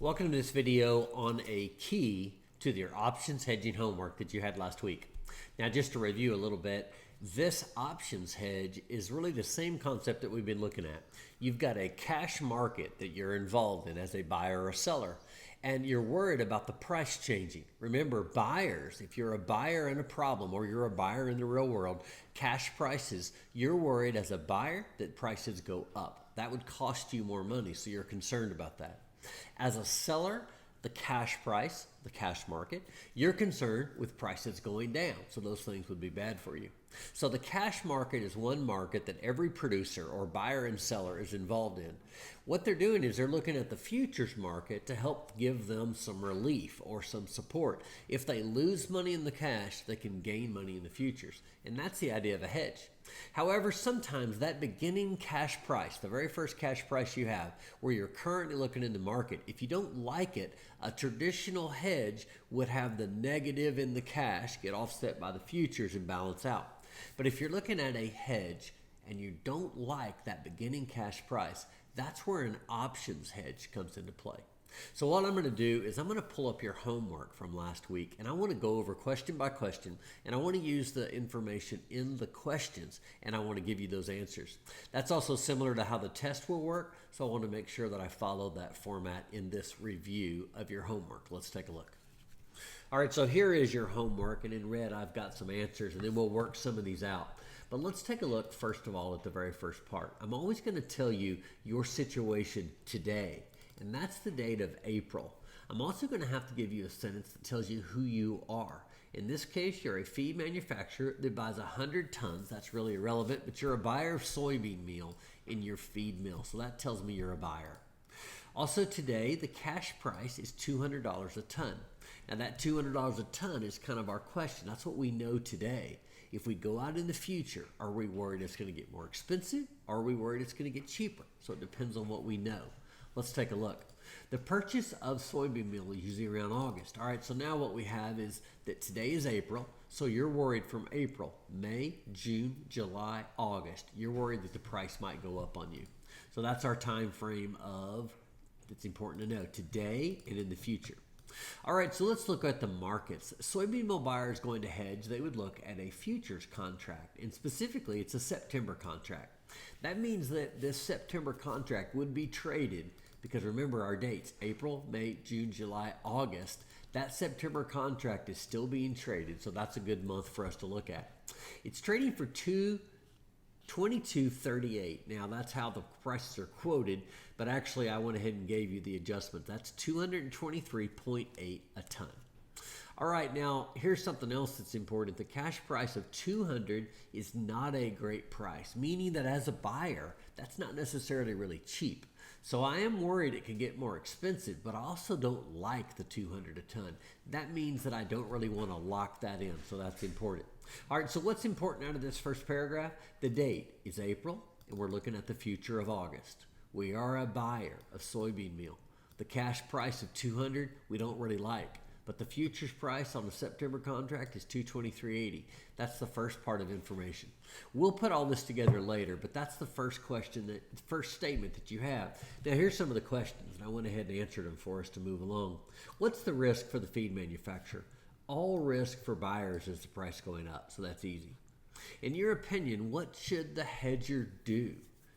Welcome to this video on a key to your options hedging homework that you had last week. Now, just to review a little bit, this options hedge is really the same concept that we've been looking at. You've got a cash market that you're involved in as a buyer or a seller, and you're worried about the price changing. Remember, buyers, if you're a buyer in a problem or you're a buyer in the real world, cash prices, you're worried as a buyer that prices go up. That would cost you more money, so you're concerned about that. As a seller, the cash price, the cash market, you're concerned with prices going down. So those things would be bad for you. So the cash market is one market that every producer or buyer and seller is involved in. What they're doing is they're looking at the futures market to help give them some relief or some support. If they lose money in the cash, they can gain money in the futures. And that's the idea of a hedge. However, sometimes that beginning cash price, the very first cash price you have, where you're currently looking in the market, if you don't like it, a traditional hedge would have the negative in the cash get offset by the futures and balance out. But if you're looking at a hedge and you don't like that beginning cash price, that's where an options hedge comes into play. So what I'm going to do is I'm going to pull up your homework from last week, and I want to go over question by question, and I want to use the information in the questions, and I want to give you those answers. That's also similar to how the test will work, so I want to make sure that I follow that format in this review of your homework. Let's take a look. All right, so here is your homework, and in red I've got some answers, and then we'll work some of these out. But let's take a look first of all at the very first part. I'm always going to tell you your situation today, and that's the date of April. I'm also going to have to give you a sentence that tells you who you are. In this case, you're a feed manufacturer that buys 100 tons. That's really irrelevant, but you're a buyer of soybean meal in your feed mill, so that tells me you're a buyer. Also today, the cash price is $200 a ton. Now that $200 a ton is kind of our question. That's what we know today. If we go out in the future, are we worried it's going to get more expensive? Or are we worried it's going to get cheaper? So it depends on what we know. Let's take a look. The purchase of soybean meal is usually around August. All right, so now what we have is that today is April. So you're worried from April, May, June, July, August. You're worried that the price might go up on you. So that's our time frame of, that's important to know, today and in the future. All right, so let's look at the markets. Soybean meal buyers going to hedge, they would look at a futures contract, and specifically it's a September contract. That means that this September contract would be traded, because remember our dates, April, May, June, July, August. That September contract is still being traded, so that's a good month for us to look at. It's trading for $22.38. Now that's how the prices are quoted, but actually I went ahead and gave you the adjustment. That's 223.8 a ton. All right, now here's something else that's important. The cash price of 200 is not a great price, meaning that as a buyer, that's not necessarily really cheap. So I am worried it could get more expensive, but I also don't like the 200 a ton. That means that I don't really want to lock that in, so that's important. All right, so what's important out of this first paragraph? The date is April, and we're looking at the future of August. We are a buyer of soybean meal. The cash price of 200 we don't really like, but the futures price on the September contract is 223.80. That's the first part of information. We'll put all this together later, but that's the first question, the first statement that you have. Now here's some of the questions, and I went ahead and answered them for us to move along. What's the risk for the feed manufacturer? All risk for buyers is the price going up, so that's easy. In your opinion, what should the hedger do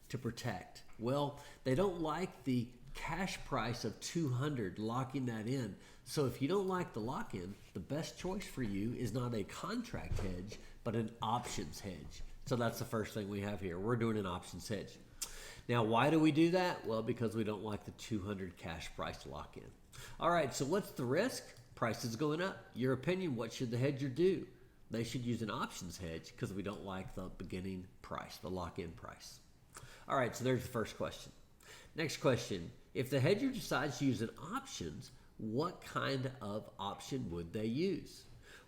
to protect? Well, they don't like the cash price of 200, locking that in. So if you don't like the lock-in, the best choice for you is not a contract hedge, but an options hedge. So that's the first thing we have here. We're doing an options hedge. Now, why do we do that? Well, because we don't like the 200 cash price lock-in. All right, so what's the risk? Prices going up. Your opinion, what should the hedger do? They should use an options hedge because we don't like the beginning price, the lock-in price. All right, so there's the first question. Next question, if the hedger decides to use an options, what kind of option would they use?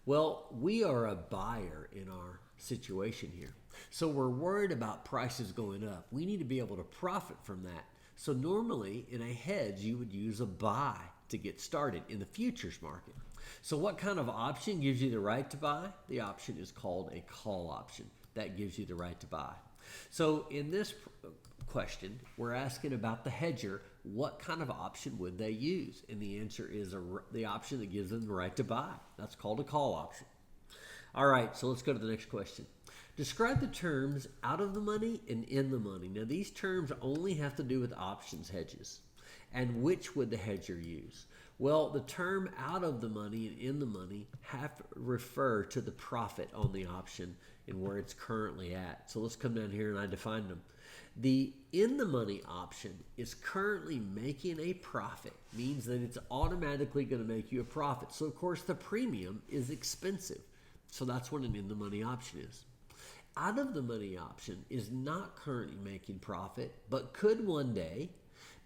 Well, we are a buyer in our situation here. So we're worried about prices going up. We need to be able to profit from that. So normally in a hedge, you would use a buy to get started in the futures market. So what kind of option gives you the right to buy? The option is called a call option. That gives you the right to buy. So in this question, we're asking about the hedger. what kind of option would they use? And the answer is the option that gives them the right to buy. That's called a call option. All right, so let's go to the next question. Describe the terms out of the money and in the money. Now, these terms only have to do with options hedges. And which would the hedger use? Well, the term out of the money and in the money have to refer to the profit on the option and where it's currently at. So let's come down here and I define them. The in the money option is currently making a profit, means that it's automatically going to make you a profit. So, of course, the premium is expensive. So that's what an in the money option is. Out of the money option is not currently making profit, but could one day.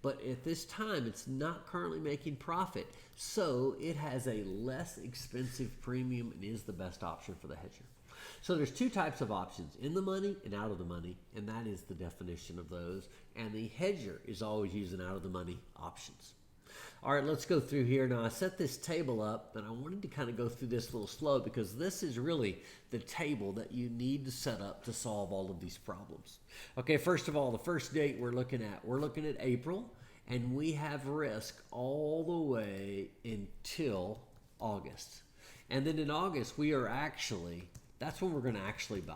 But at this time, it's not currently making profit. So it has a less expensive premium and is the best option for the hedger. So there's two types of options, in the money and out of the money, and that is the definition of those. And the hedger is always using out of the money options. All right, let's go through here. Now, I set this table up, and I wanted to kind of go through this a little slow because this is really the table that you need to set up to solve all of these problems. Okay, first of all, the first date we're looking at April, and we have risk all the way until August. And then in August, that's when we're going to actually buy.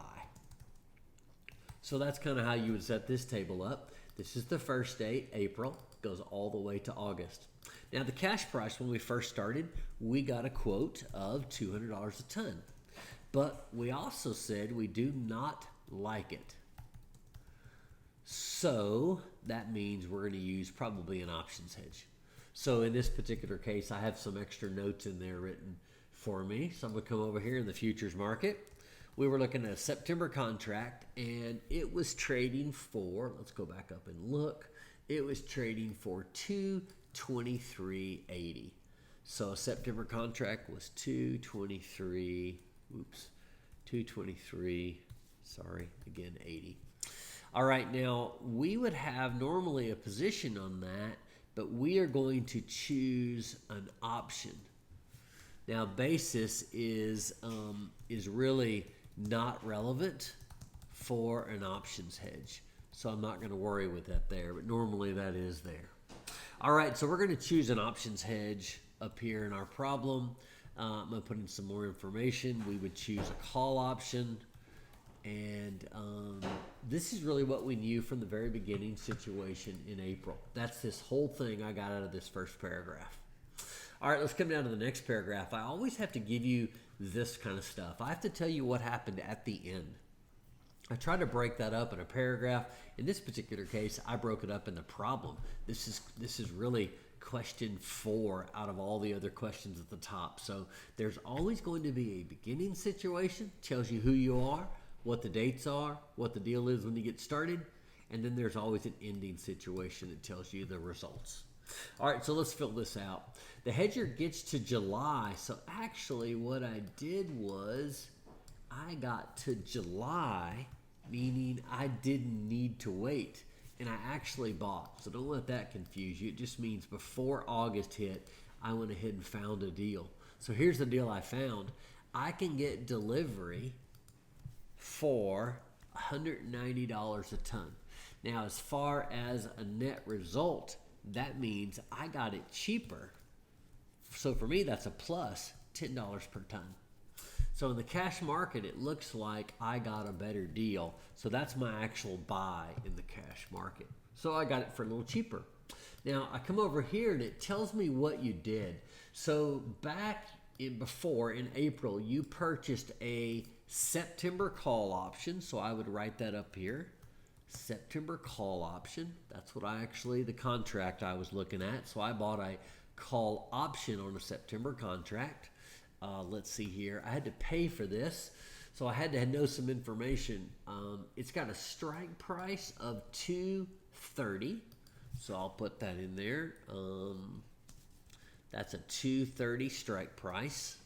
So that's kind of how you would set this table up. This is the first date, April, goes all the way to August. Now, the cash price when we first started, we got a quote of $200 a ton. But we also said we do not like it. So that means we're going to use probably an options hedge. So in this particular case, I have some extra notes in there written for me. So I'm going to come over here in the futures market. We were looking at a September contract, and it was trading for, let's go back up and look, it was trading for $223.80. So a September contract was $223, 80. All right, now we would have normally a position on that, but we are going to choose an option. Now, basis is really not relevant for an options hedge. So I'm not going to worry with that there, but normally that is there. All right, so we're going to choose an options hedge up here in our problem. I'm going to put in some more information. We would choose a call option. And this is really what we knew from the very beginning situation in April. That's this whole thing I got out of this first paragraph. All right, let's come down to the next paragraph. I always have to give you this kind of stuff. I have to tell you what happened at the end. I try to break that up in a paragraph. In this particular case, I broke it up in the problem. This is really question 4 out of all the other questions at the top. So there's always going to be a beginning situation, tells you who you are, what the dates are, what the deal is when you get started, and then there's always an ending situation that tells you the results. All right, so let's fill this out. The hedger gets to July. So actually what I did was I got to July, meaning I didn't need to wait, and I actually bought. So don't let that confuse you. It just means before August hit, I went ahead and found a deal. So here's the deal I found. I can get delivery for $190 a ton. Now, as far as a net result, that means I got it cheaper. So for me, that's a plus $10 per ton. So in the cash market, it looks like I got a better deal. So that's my actual buy in the cash market. So I got it for a little cheaper. Now I come over here and it tells me what you did. So back in April, you purchased a September call option. So I would write that up here. September call option. That's the contract I was looking at. So I bought a call option on a September contract. Let's see here. I had to pay for this, so I had to know some information. It's got a strike price of $230, so I'll put that in there. That's a $230 strike price.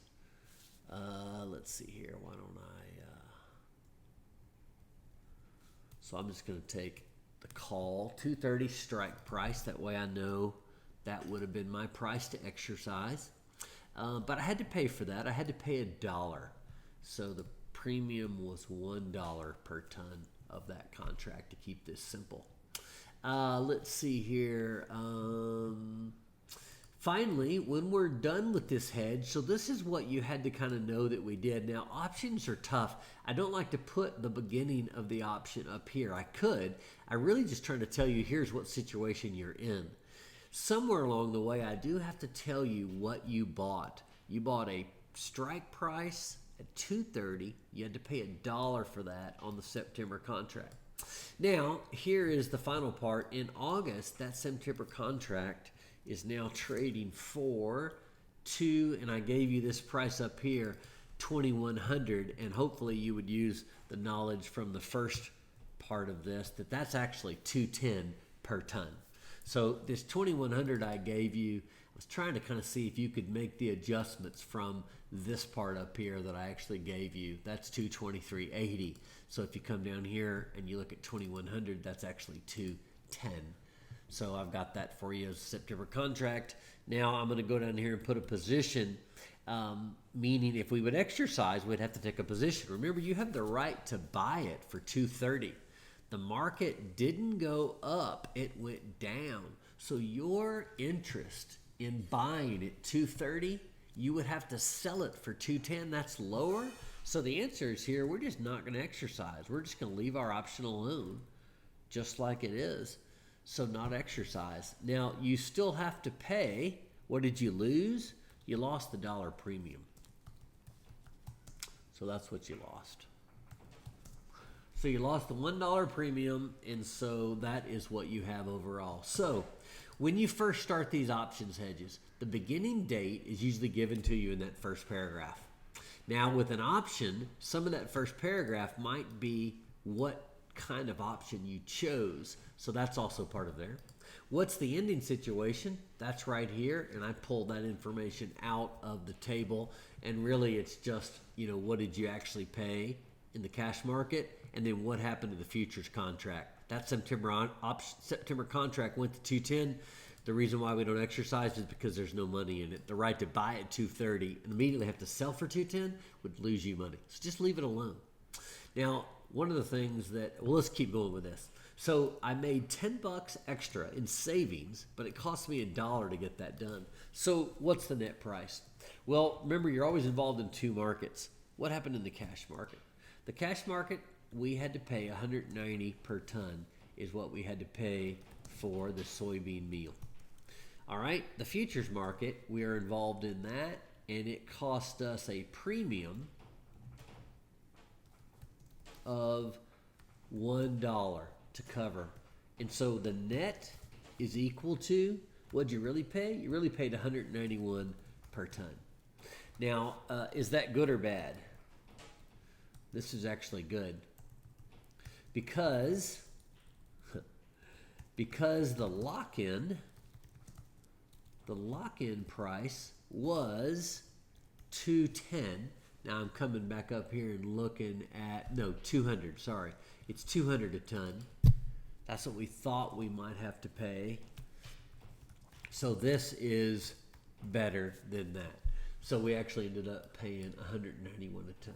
Let's see here. Why don't I? So I'm just going to take the call, $230 strike price. That way I know that would have been my price to exercise. But I had to pay for that. I had to pay $1. So the premium was $1 per ton of that contract to keep this simple. Let's see here. Finally, when we're done with this hedge, so this is what you had to kind of know that we did. Now, options are tough. I don't like to put the beginning of the option up here. I could. I really just trying to tell you here's what situation you're in. Somewhere along the way, I do have to tell you what you bought. You bought a strike price at $2.30. You had to pay $1 for that on the September contract. Now, here is the final part. In August, that September contract is now trading for and I gave you this price up here, 2,100, and hopefully you would use the knowledge from the first part of this that's actually 210 per ton. So this 2,100 I gave you, I was trying to kind of see if you could make the adjustments from this part up here that I actually gave you. That's 223.80. So if you come down here and you look at 2,100, that's actually 210. So I've got that for you as a September contract. Now I'm going to go down here and put a position, meaning if we would exercise, we'd have to take a position. Remember, you have the right to buy it for 230. The market didn't go up, it went down. So your interest in buying at 230, you would have to sell it for 210. That's lower. So the answer is here, we're just not going to exercise. We're just going to leave our option alone, just like it is. So not exercise. Now, you still have to pay. What did you lose? You lost the dollar premium. So that's what you lost. So you lost the $1 premium, and so that is what you have overall. So when you first start these options hedges, the beginning date is usually given to you in that first paragraph. Now, with an option, some of that first paragraph might be what kind of option you chose. So that's also part of there. What's the ending situation? That's right here, and I pulled that information out of the table, and really it's just, what did you actually pay in the cash market, and then what happened to the futures contract. That September contract went to 210. The reason why we don't exercise is because there's no money in it. The right to buy at 230 and immediately have to sell for 210 would lose you money. So just leave it alone. Now, one of the things let's keep going with this. So I made $10 extra in savings, but it cost me $1 to get that done. So what's the net price? Well, remember, you're always involved in two markets. What happened in the cash market? The cash market, we had to pay $190 per ton is what we had to pay for the soybean meal. All right, the futures market, we are involved in that, and it cost us a premium of $1 to cover. And so the net is equal to, what'd you really pay? You really paid $191 per ton. Now, is that good or bad? This is actually good. Because the lock-in price was $210. Now I'm coming back up here and looking at, $200, sorry. It's $200 a ton. That's what we thought we might have to pay. So this is better than that. So we actually ended up paying $191 a ton.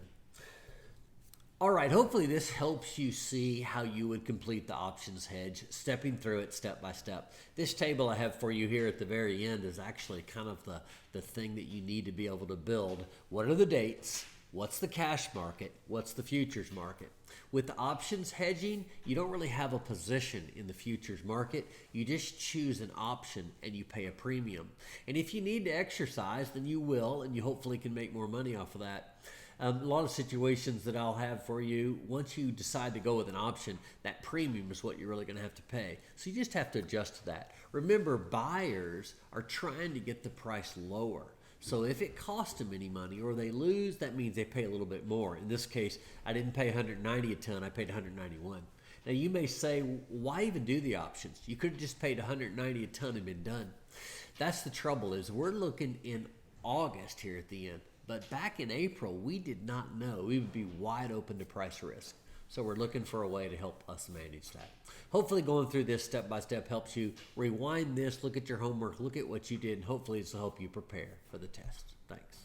All right, hopefully this helps you see how you would complete the options hedge, stepping through it step by step. This table I have for you here at the very end is actually kind of the thing that you need to be able to build. What are the dates? What's the cash market? What's the futures market? With the options hedging, you don't really have a position in the futures market. You just choose an option and you pay a premium. And if you need to exercise, then you will, and you hopefully can make more money off of that. A lot of situations that I'll have for you, once you decide to go with an option, that premium is what you're really going to have to pay. So you just have to adjust to that. Remember, buyers are trying to get the price lower. So if it costs them any money or they lose, that means they pay a little bit more. In this case, I didn't pay $190 a ton, I paid $191. Now you may say, why even do the options? You could have just paid $190 a ton and been done. That's the trouble, is we're looking in August here at the end. But back in April, we did not know. We would be wide open to price risk. So we're looking for a way to help us manage that. Hopefully going through this step by step helps you rewind this, look at your homework, look at what you did, and hopefully this will help you prepare for the test. Thanks.